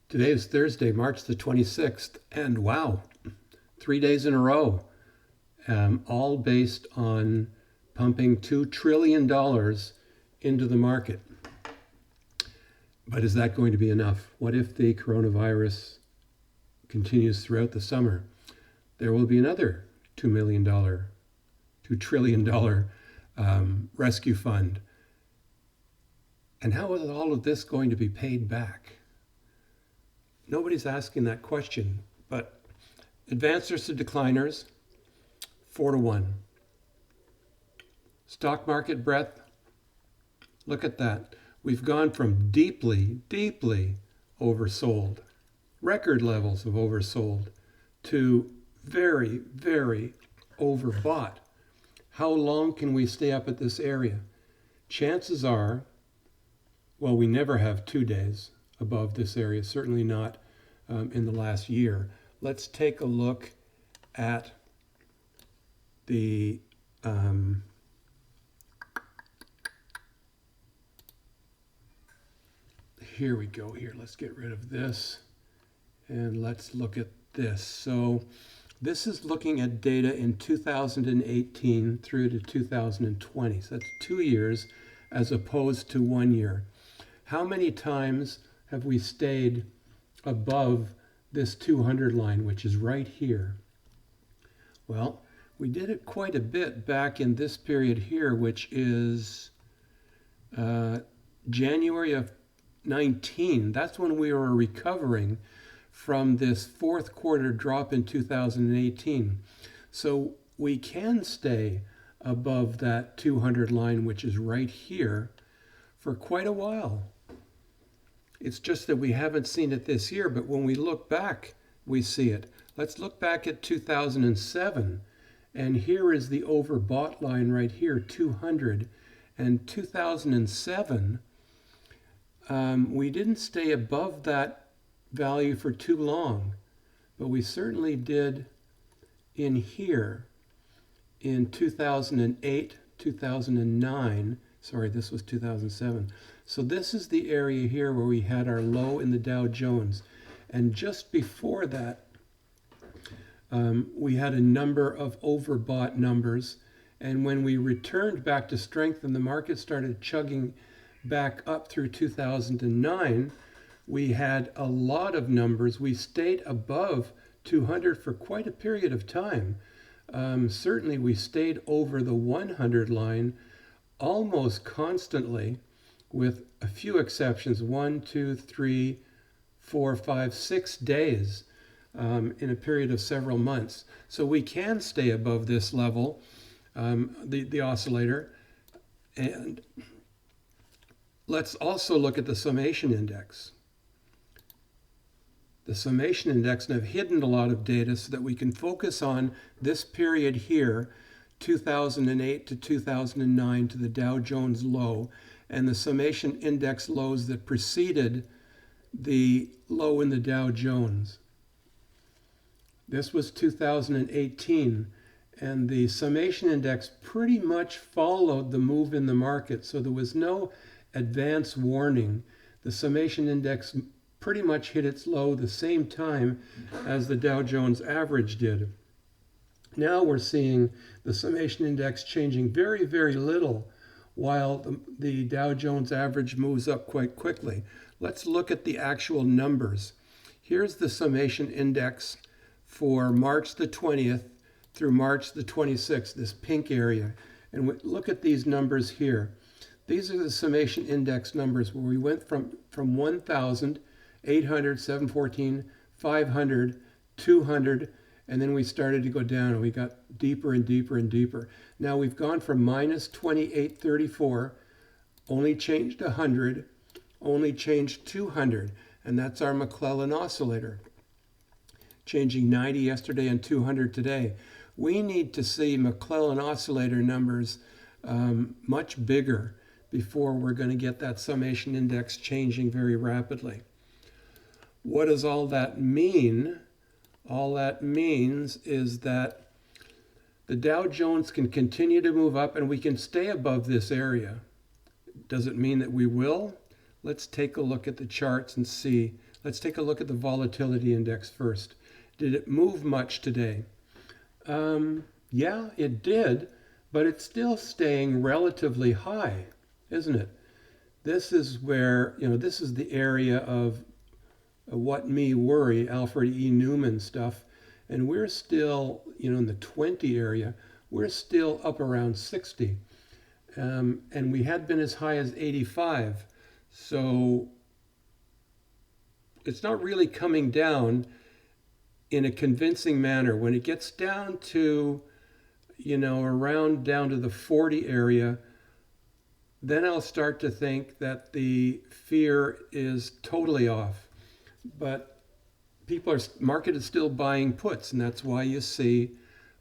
Today is Thursday, March the 26th, and wow, 3 days in a row, all based on pumping $2 trillion into the market. But is that going to be enough? What if the coronavirus continues throughout the summer? There will be another $2 trillion rescue fund. And how is all of this going to be paid back? Nobody's asking that question, but advancers to decliners, 4-1. Stock market breadth, look at that. We've gone from deeply, deeply oversold, record levels of oversold, to very, very overbought. How long can we stay up at this area? Chances are, well, we never have 2 days above this area, certainly not in the last year. Let's take a look at the here we go here. Let's get rid of this and let's look at this. So this is looking at data in 2018 through to 2020. So that's 2 years as opposed to 1 year. How many times have we stayed above this 200 line, which is right here? Well, we did it quite a bit back in this period here, which is January of 19. That's when we were recovering from this fourth quarter drop in 2018. So we can stay above that 200 line, which is right here, for quite a while. It's just that we haven't seen it this year, but when we look back, we see it. Let's look back at 2007, and here is the overbought line right here, 200. And 2007, we didn't stay above that value for too long, but we certainly did in here in 2008, 2009. Sorry, this was 2007. So this is the area here where we had our low in the Dow Jones. And just before that, we had a number of overbought numbers. And when we returned back to strength and the market started chugging back up through 2009, we had a lot of numbers. We stayed above 200 for quite a period of time. Certainly we stayed over the 100 line almost constantly, with a few exceptions, 1, 2, 3, 4, 5, 6 days in a period of several months. So we can stay above this level, the oscillator. And let's also look at the summation index. The summation index, and I've hidden a lot of data so that we can focus on this period here, 2008 to 2009 to the Dow Jones low, and the summation index lows that preceded the low in the Dow Jones. This was 2018, and the summation index pretty much followed the move in the market, so there was no advance warning. The summation index pretty much hit its low the same time as the Dow Jones average did. Now we're seeing the summation index changing very, very little, while the Dow Jones average moves up quite quickly. Let's look at the actual numbers. Here's the summation index for March the 20th through March the 26th, this pink area. And look at these numbers here. These are the summation index numbers where we went from 1,000, 800, 714, 500, 200, and then we started to go down and we got deeper and deeper and deeper. Now we've gone from minus 2834, only changed 100, only changed 200, and that's our McClellan oscillator. Changing 90 yesterday and 200 today. We need to see McClellan oscillator numbers much bigger before we're going to get that summation index changing very rapidly. What does all that mean? All that means is that the Dow Jones can continue to move up and we can stay above this area. Does it mean that we will? Let's take a look at the charts and see Let's take a look at the volatility index first. Did it move much today? Yeah, it did, but it's still staying relatively high, isn't it? This is where, this is the area of what me worry, Alfred E. Newman stuff. And we're still, in the 20 area, we're still up around 60. And we had been as high as 85. So it's not really coming down in a convincing manner. When it gets down to, around down to the 40 area, then I'll start to think that the fear is totally off. But market is still buying puts, and that's why you see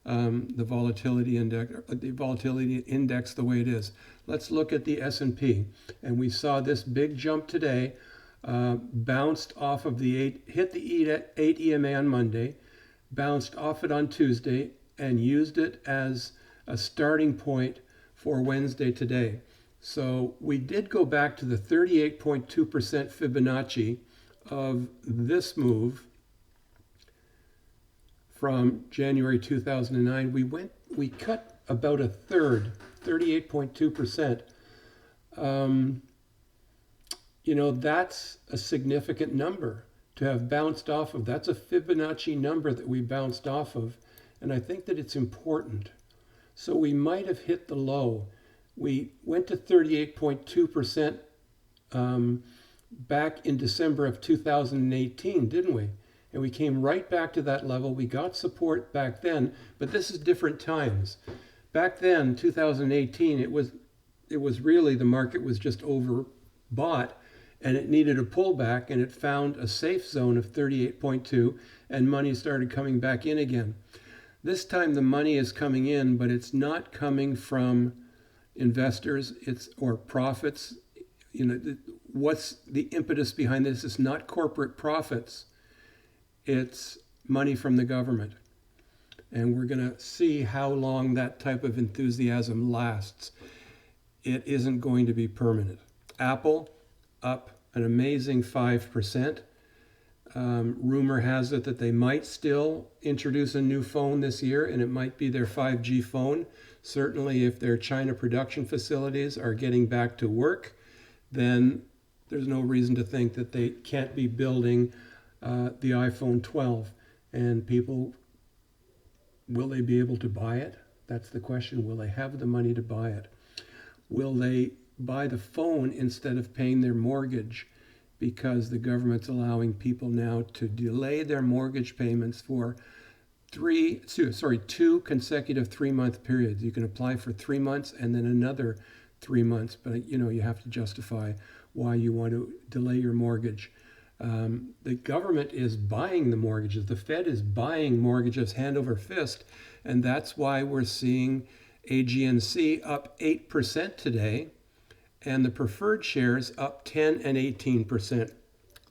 the volatility index the way it is. Let's look at the S&P, and we saw this big jump today, bounced off of hit the 8 EMA on Monday, bounced off it on Tuesday, and used it as a starting point for Wednesday today. So we did go back to the 38.2% Fibonacci of this move from January 2009. We cut about a third, 38.2%. That's a significant number to have bounced off of. That's a Fibonacci number that we bounced off of, and I think that it's important. So we might have hit the low. We went to 38.2% back in December of 2018, didn't we? And we came right back to that level. We got support back then, but this is different times. Back then, 2018, it was really, the market was just overbought, and it needed a pullback, and it found a safe zone of 38.2, and money started coming back in again. This time the money is coming in, but it's not coming from investors, or profits. What's the impetus behind this? It's not corporate profits. It's money from the government. And we're going to see how long that type of enthusiasm lasts. It isn't going to be permanent. Apple up an amazing 5%. Rumor has it that they might still introduce a new phone this year, and it might be their 5G phone. Certainly if their China production facilities are getting back to work, then there's no reason to think that they can't be building the iPhone 12. And people, will they be able to buy it? That's the question. Will they have the money to buy it? Will they buy the phone instead of paying their mortgage? Because the government's allowing people now to delay their mortgage payments for 2 consecutive 3-month periods. You can apply for 3 months and then another 3 months, but you have to justify why you want to delay your mortgage. The government is buying the mortgages. The Fed is buying mortgages hand over fist, and that's why we're seeing AGNC up 8% today, and the preferred shares up 10 and 18%.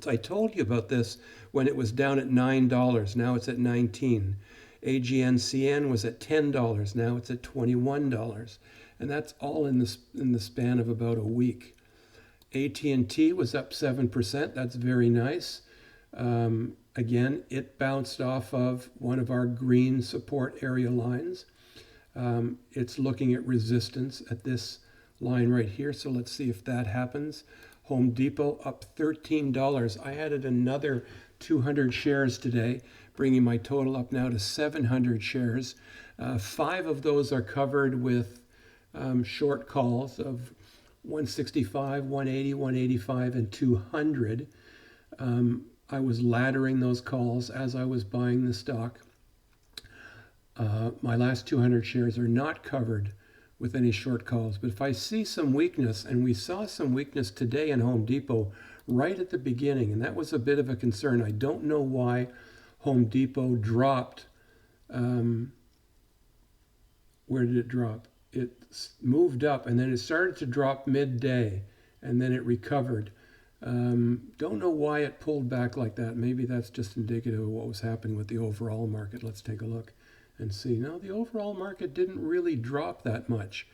So I told you about this when it was down at $9. Now it's at $19. AGNCN was at $10. Now it's at $21. And that's all in the span of about a week. AT&T was up 7%. That's very nice. Again, it bounced off of one of our green support area lines. It's looking at resistance at this line right here. So let's see if that happens. Home Depot up $13. I added another 200 shares today, bringing my total up now to 700 shares. 5 of those are covered with short calls of 165, 180, 185, and 200. I was laddering those calls as I was buying the stock. My last 200 shares are not covered with any short calls. But if I see some weakness, and we saw some weakness today in Home Depot right at the beginning, and that was a bit of a concern. I don't know why Home Depot dropped. Where did it drop? It moved up, and then it started to drop midday, and then it recovered. Don't know why it pulled back like that. Maybe that's just indicative of what was happening with the overall market. Let's take a look and see. No, the overall market didn't really drop that much.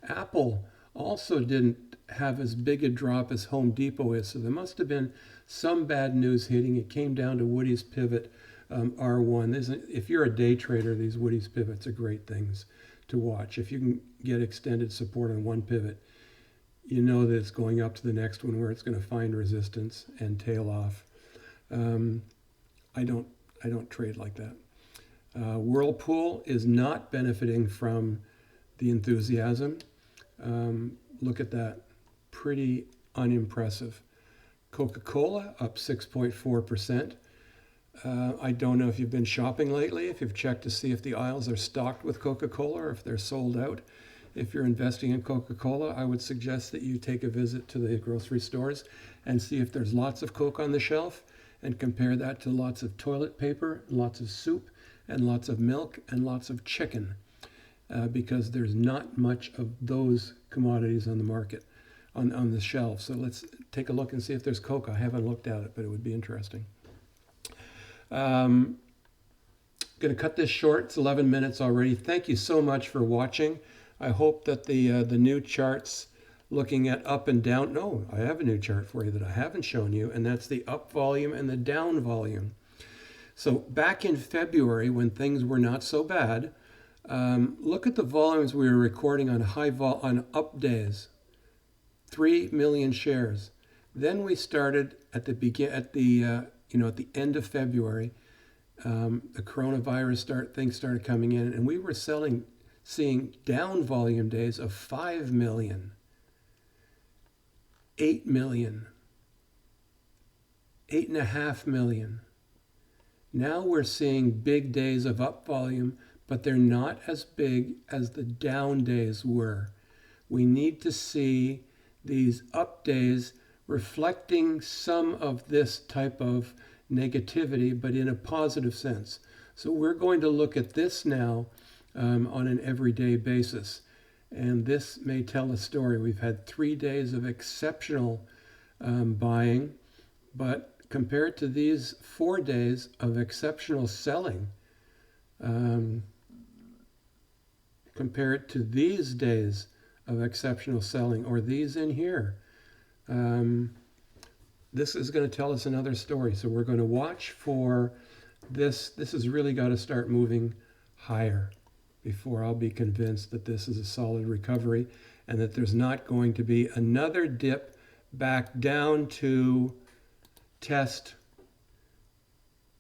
Apple also didn't have as big a drop as Home Depot is, so there must have been some bad news hitting. It came down to Woody's pivot R1. If you're a day trader, these Woody's pivots are great things to watch. If you can get extended support on one pivot, you know that it's going up to the next one where it's going to find resistance and tail off. I don't trade like that. Whirlpool is not benefiting from the enthusiasm. Look at that, pretty unimpressive. Coca-Cola up 6.4%. I don't know if you've been shopping lately, if you've checked to see if the aisles are stocked with Coca-Cola or if they're sold out. If you're investing in Coca-Cola, I would suggest that you take a visit to the grocery stores and see if there's lots of Coke on the shelf, and compare that to lots of toilet paper, lots of soup, and lots of milk, and lots of chicken, because there's not much of those commodities on the market, on the shelf. So let's take a look and see if there's Coke. I haven't looked at it, but it would be interesting. Going to cut this short. It's 11 minutes already. Thank you so much for watching. I hope that the new charts looking at up and down. No, I have a new chart for you that I haven't shown you, and that's the up volume and the down volume. So back in February, when things were not so bad, look at the volumes we were recording on on up days. 3 million shares. Then we started at the end of February. The coronavirus things started coming in, and we were seeing down volume days of 5 million, 8 million, 8.5 million. Now we're seeing big days of up volume, but they're not as big as the down days were. We need to see these up days reflecting some of this type of negativity, but in a positive sense. So we're going to look at this now on an everyday basis. And this may tell a story. We've had 3 days of exceptional buying, but compared to these 4 days of exceptional selling, compared to these days of exceptional selling, or these in here, this is going to tell us another story. So we're going to watch for this. This has really got to start moving higher before I'll be convinced that this is a solid recovery and that there's not going to be another dip back down to test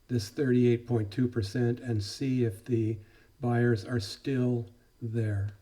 this 38.2% and see if the buyers are still there.